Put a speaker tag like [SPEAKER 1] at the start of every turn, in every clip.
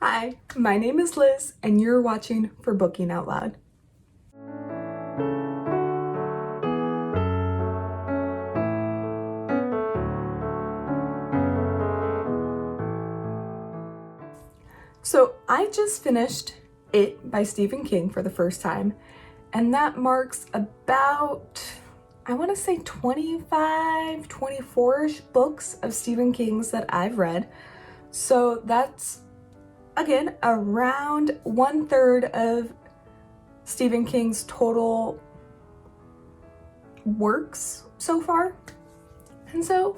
[SPEAKER 1] Hi, my name is Liz, and you're watching for Booking Out Loud. So I just finished It by Stephen King for the first time, and that marks about, I want to say 25, 24-ish books of Stephen King's that I've read. So that's, again, around 1/3 of Stephen King's total works so far. And so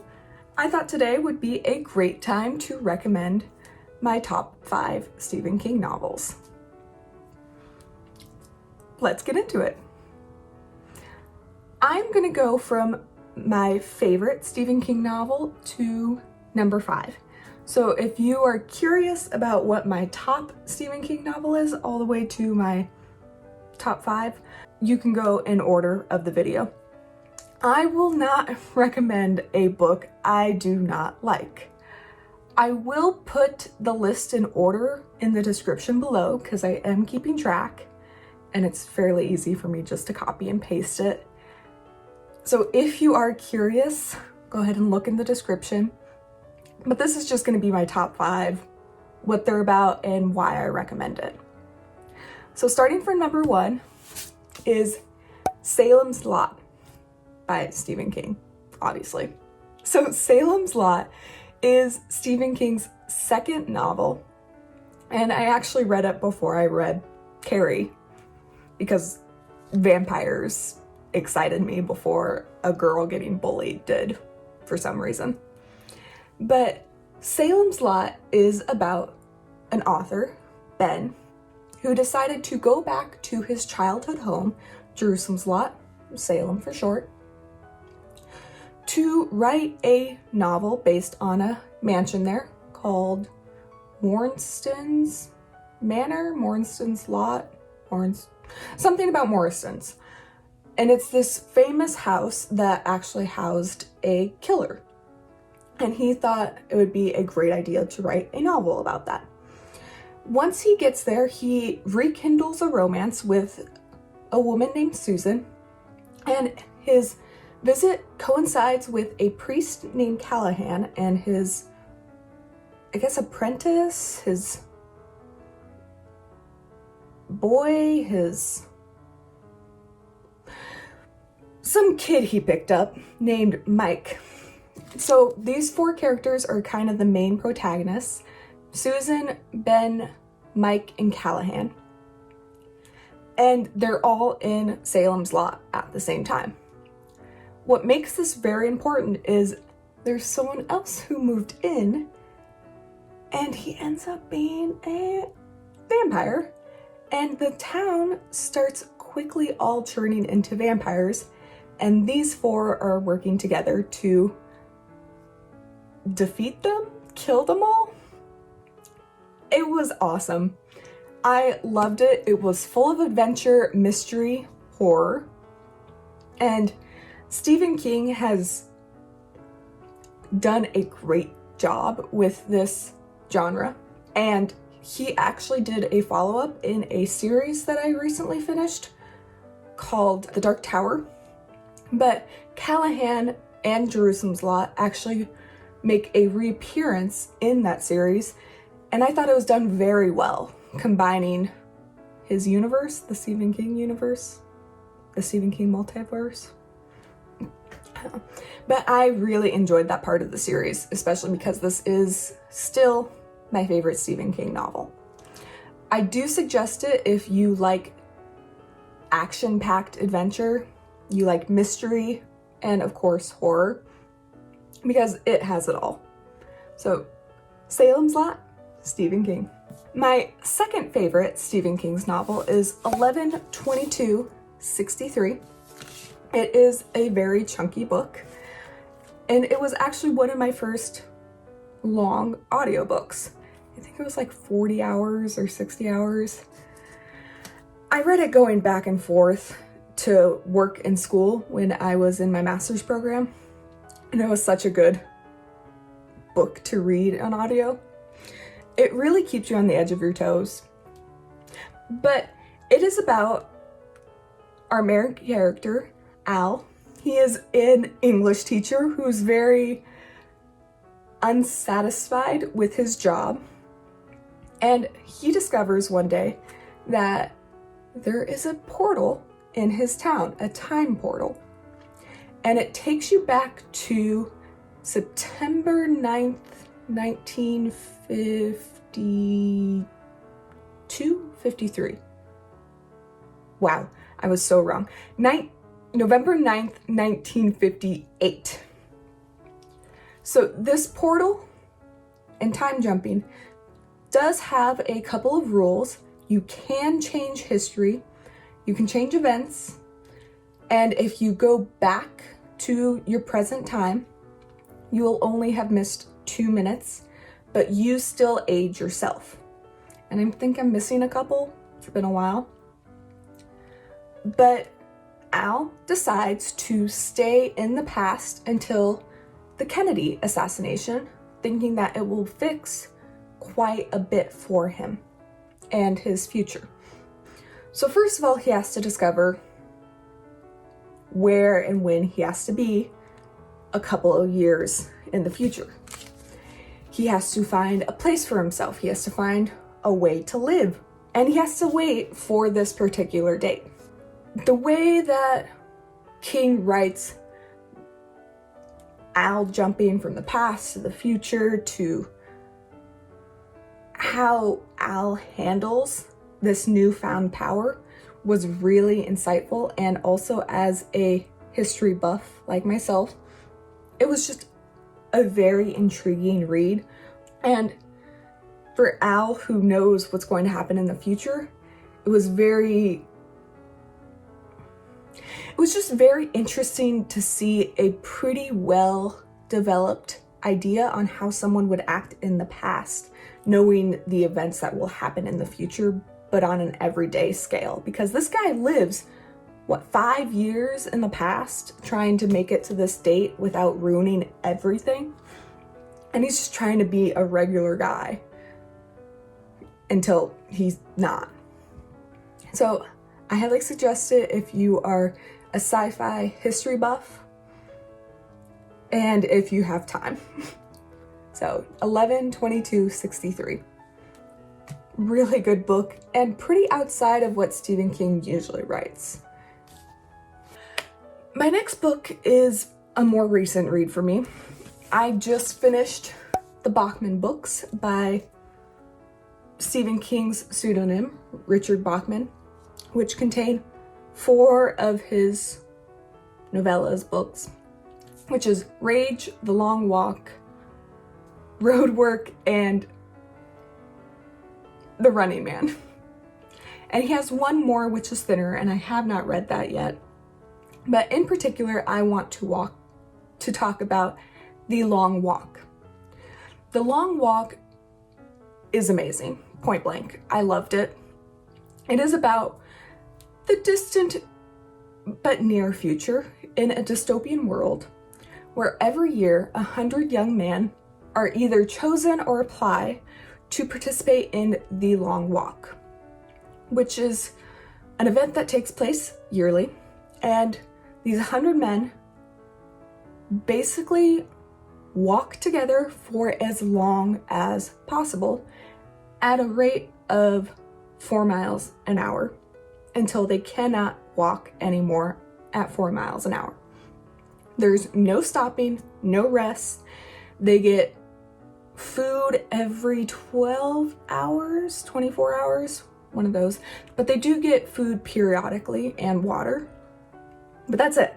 [SPEAKER 1] I thought today would be a great time to recommend my top 5 Stephen King novels. Let's get into it. I'm gonna go from my favorite Stephen King novel to number 5. So if you are curious about what my top Stephen King novel is, all the way to my top 5, you can go in order of the video. I will not recommend a book I do not like. I will put the list in order in the description below because I am keeping track and it's fairly easy for me just to copy and paste it. So if you are curious, go ahead and look in the description. But this is just going to be my top 5, what they're about, and why I recommend it. So starting from number 1 is Salem's Lot by Stephen King, obviously. So Salem's Lot is Stephen King's second novel, and I actually read it before I read Carrie because vampires excited me before a girl getting bullied did for some reason. But Salem's Lot is about an author, Ben, who decided to go back to his childhood home, Jerusalem's Lot, Salem for short, to write a novel based on a mansion there called Mornston's Manor, Mornston's Lot, something about Morrison's. And it's this famous house that actually housed a killer. And he thought it would be a great idea to write a novel about that. Once he gets there, he rekindles a romance with a woman named Susan, and his visit coincides with a priest named Callahan and his, I guess, apprentice, his boy, some kid he picked up named Mike. So these 4 characters are kind of the main protagonists: Susan, Ben, Mike, and Callahan. And they're all in Salem's Lot at the same time. What makes this very important is there's someone else who moved in, and he ends up being a vampire, and the town starts quickly all turning into vampires, and these 4 are working together to defeat them, kill them all. It was awesome. I loved it. It was full of adventure, mystery, horror, and Stephen King has done a great job with this genre, and he actually did a follow-up in a series that I recently finished called The Dark Tower. But Callahan and Jerusalem's Lot actually make a reappearance in that series, and I thought it was done very well, combining his universe, the Stephen King universe, the Stephen King multiverse. But I really enjoyed that part of the series, especially because this is still my favorite Stephen King novel. I do suggest it if you like action-packed adventure, you like mystery, and of course horror, because it has it all. So Salem's Lot, Stephen King. My second favorite Stephen King's novel is 11/22/63. It is a very chunky book, and it was actually one of my first long audiobooks. I think it was like 40 hours or 60 hours. I read it going back and forth to work and school when I was in my master's program, and it was such a good book to read on audio. It really keeps you on the edge of your toes. But it is about our main character, Al. He is an English teacher who's very unsatisfied with his job. And he discovers one day that there is a portal in his town, a time portal. And it takes you back to September 9th, 1952, 53. Wow, I was so wrong. November 9th, 1958. So this portal and time jumping does have a couple of rules. You can change history, you can change events, and if you go back to your present time, you will only have missed 2 minutes, but you still age yourself. And I think I'm missing a couple. It's been a while. But Al decides to stay in the past until the Kennedy assassination, thinking that it will fix quite a bit for him and his future. So first of all, he has to discover where and when he has to be a couple of years in the future. He has to find a place for himself. He has to find a way to live. And he has to wait for this particular date. The way that King writes Al jumping from the past to the future to how Al handles this newfound power was really insightful. And also, as a history buff like myself, it was just a very intriguing read. And for Al, who knows what's going to happen in the future, it was just very interesting to see a pretty well developed idea on how someone would act in the past, knowing the events that will happen in the future, but on an everyday scale. Because this guy lives, 5 years in the past, trying to make it to this date without ruining everything. And he's just trying to be a regular guy until he's not. So I highly suggest it if you are a sci-fi history buff and if you have time. So 11/22/63. Really good book and pretty outside of what Stephen King usually writes. My next book is a more recent read for me. I just finished the Bachman Books by Stephen King's pseudonym, Richard Bachman, which contain 4 of his novellas books, which is Rage, The Long Walk, Roadwork, and The Running Man. And he has one more which is thinner, and I have not read that yet. But in particular, I want to talk about The Long Walk. The Long Walk is amazing, point blank. I loved it. It is about the distant but near future in a dystopian world where every year 100 young men are either chosen or apply to participate in the Long Walk, which is an event that takes place yearly. And these 100 men basically walk together for as long as possible at a rate of 4 miles an hour until they cannot walk anymore at 4 miles an hour. There's no stopping, no rest. They get food every 12 hours, 24 hours, one of those. But they do get food periodically and water. But that's it.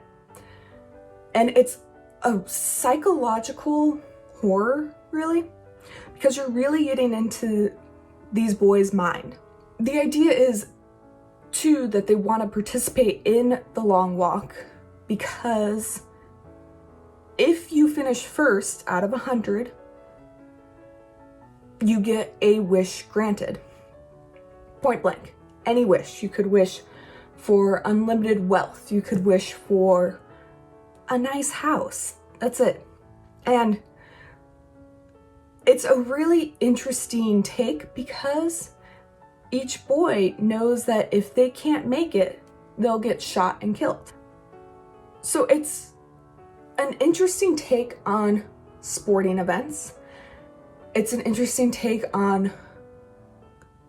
[SPEAKER 1] And it's a psychological horror, really, because you're really getting into these boys' mind. The idea is, too, that they want to participate in the Long Walk because if you finish first out of 100, you get a wish granted. Point blank. Any wish. You could wish for unlimited wealth. You could wish for a nice house. That's it. And It's a really interesting take because each boy knows that if they can't make it, they'll get shot and killed. So it's an interesting take on sporting events. It's an interesting take on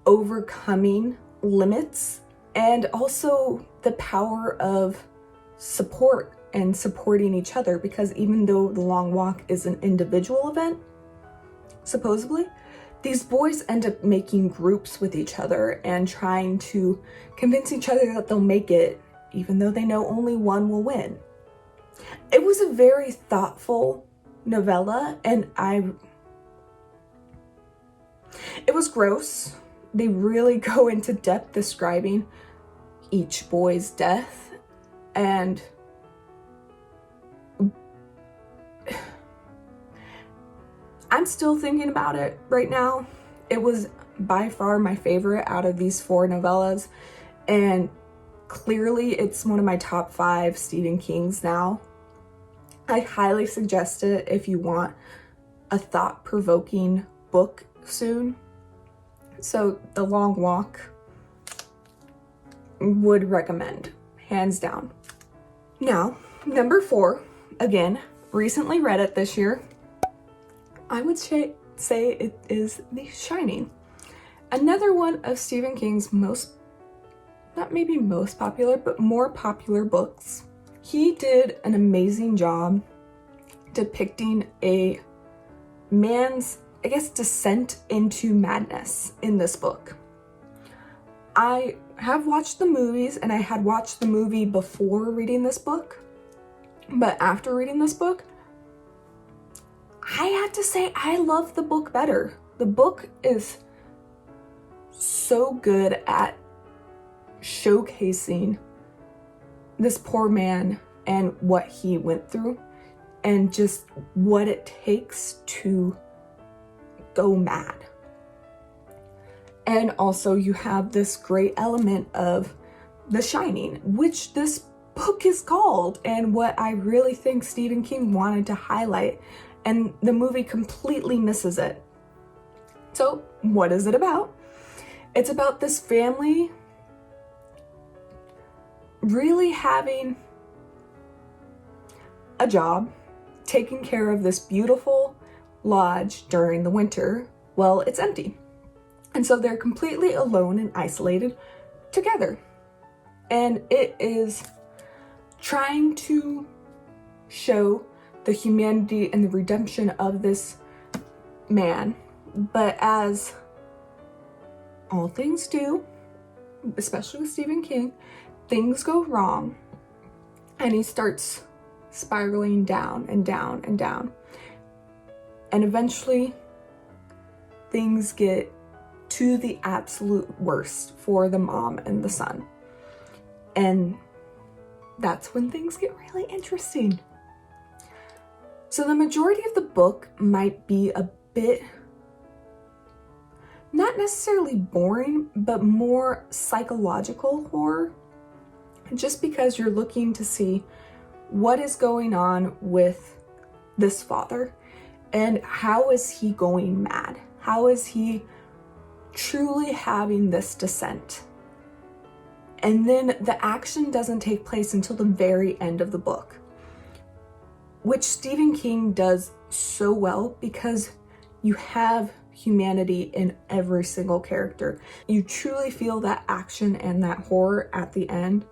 [SPEAKER 1] overcoming limits and also the power of support and supporting each other, because even though the long walk is an individual event, supposedly, these boys end up making groups with each other and trying to convince each other that they'll make it, even though they know only one will win. It was a very thoughtful novella, and it was gross. They really go into depth describing each boy's death, and I'm still thinking about it right now. It was by far my favorite out of these 4 novellas, and clearly it's one of my top 5 Stephen King's now. I highly suggest it if you want a thought-provoking book soon. So The Long Walk, would recommend, hands down. Now, number 4, again, recently read it this year. I would say it is The Shining. Another one of Stephen King's not maybe most popular, but more popular books. He did an amazing job depicting a man's, I guess, descent into madness in this book. I have watched the movies, and I had watched the movie before reading this book, but after reading this book, I had to say I love the book better. The book is so good at showcasing this poor man and what he went through and just what it takes to go mad. And also you have this great element of The Shining, which this book is called, and what I really think Stephen King wanted to highlight, and the movie completely misses it. So what is it about? It's about this family really having a job, taking care of this beautiful lodge during the winter. Well, it's empty. And so they're completely alone and isolated together. And it is trying to show the humanity and the redemption of this man. But as all things do, especially with Stephen King, things go wrong. And he starts spiraling down and down and down. And eventually, things get to the absolute worst for the mom and the son. And that's when things get really interesting. So the majority of the book might be a bit, not necessarily boring, but more psychological horror, just because you're looking to see what is going on with this father and how is he going mad? How is he truly having this descent? And then the action doesn't take place until the very end of the book, which Stephen King does so well because you have humanity in every single character. You truly feel that action and that horror at the end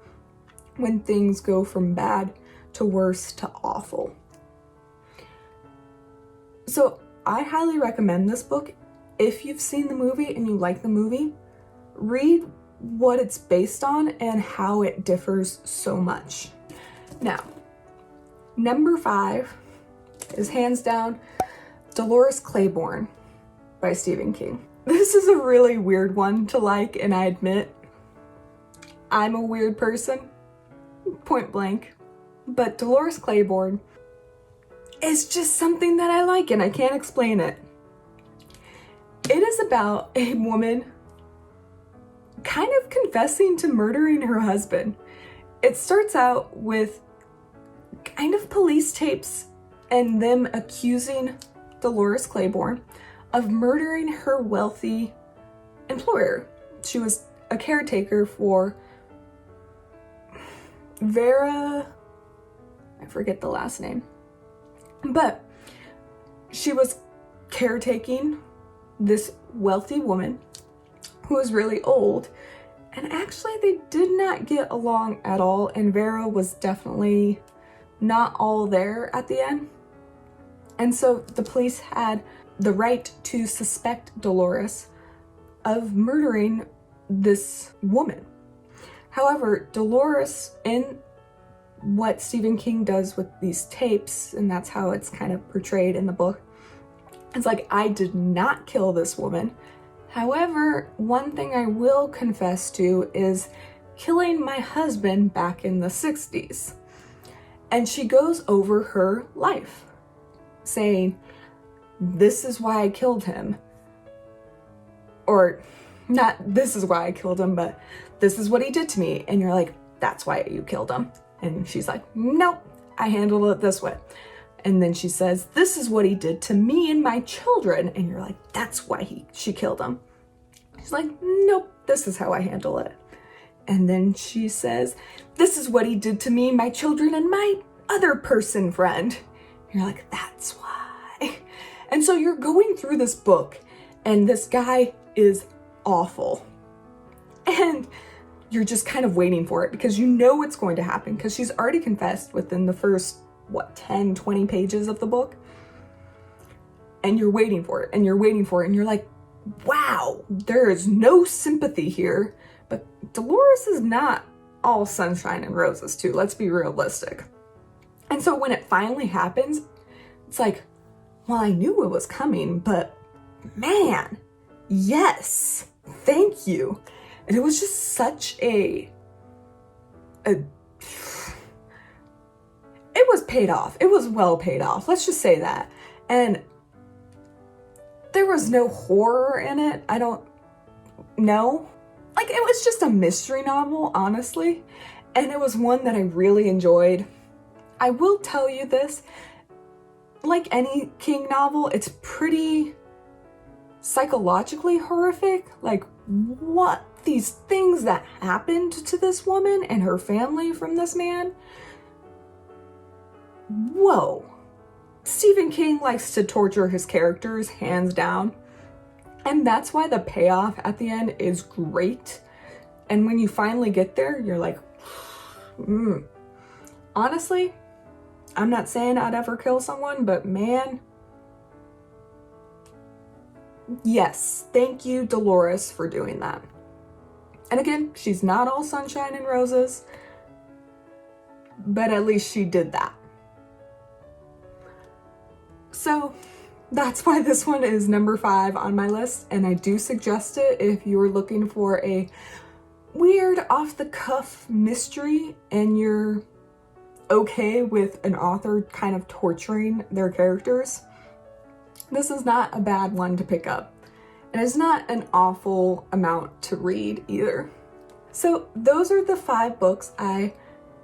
[SPEAKER 1] when things go from bad to worse to awful. So I highly recommend this book. If you've seen the movie and you like the movie, read what it's based on and how it differs so much. Now, number 5 is hands down Dolores Claiborne by Stephen King. This is a really weird one to like, and I admit I'm a weird person, point blank, but Dolores Claiborne is just something that I like and I can't explain it. It is about a woman kind of confessing to murdering her husband. It starts out with kind of police tapes and them accusing Dolores Claiborne of murdering her wealthy employer. She was a caretaker for Vera, I forget the last name, but she was caretaking this wealthy woman who was really old, and actually they did not get along at all, and Vera was definitely not all there at the end. And so the police had the right to suspect Dolores of murdering this woman. However, Dolores, in what Stephen King does with these tapes, and that's how it's kind of portrayed in the book, it's like, I did not kill this woman. However, one thing I will confess to is killing my husband back in the 60s. And she goes over her life, saying, this is why I killed him. Or not, this is why I killed him, but this is what he did to me. And you're like, that's why you killed him. And she's like, nope, I handled it this way. And then she says, this is what he did to me and my children. And you're like, that's why she killed him. She's like, nope, this is how I handle it. And then she says, this is what he did to me, my children, and my other person friend. And you're like, that's why. And so you're going through this book, and this guy is awful. And you're just kind of waiting for it because you know it's going to happen because she's already confessed within the first, 10, 20 pages of the book. And you're waiting for it, and you're waiting for it, and you're like, wow, there is no sympathy here. But Dolores is not all sunshine and roses too. Let's be realistic. And so when it finally happens, it's like, well, I knew it was coming, but man, yes, thank you. And it was just such it was paid off. It was well paid off. Let's just say that. And there was no horror in it. I don't know. Like, it was just a mystery novel, honestly. And it was one that I really enjoyed. I will tell you this, like any King novel, it's pretty psychologically horrific. Like, what these things that happened to this woman and her family from this man. Whoa. Stephen King likes to torture his characters, hands down. And that's why the payoff at the end is great. And when you finally get there, you're like, Honestly, I'm not saying I'd ever kill someone, but man, yes, thank you, Dolores, for doing that. And again, she's not all sunshine and roses, but at least she did that. So that's why this one is number 5 on my list, and I do suggest it if you're looking for a weird off-the-cuff mystery and you're okay with an author kind of torturing their characters. This is not a bad one to pick up. And it's not an awful amount to read either. So those are the 5 books I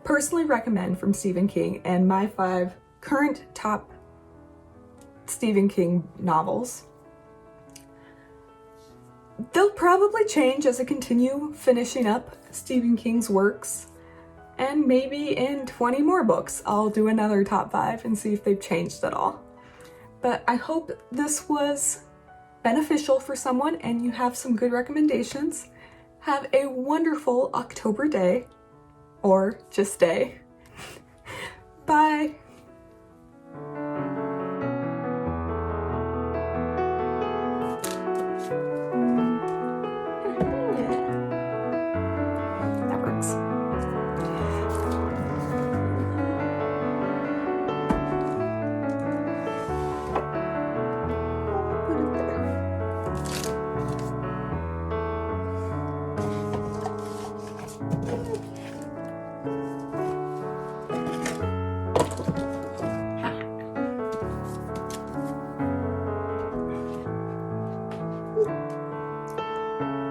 [SPEAKER 1] personally recommend from Stephen King and my 5 current top Stephen King novels. They'll probably change as I continue finishing up Stephen King's works. And maybe in 20 more books, I'll do another top 5 and see if they've changed at all. But I hope this was beneficial for someone and you have some good recommendations. Have a wonderful October day, or just day. Bye. That works.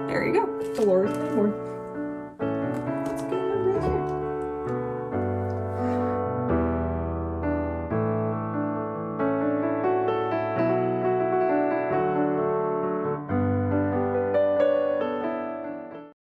[SPEAKER 1] There you go, Dolores Claiborne.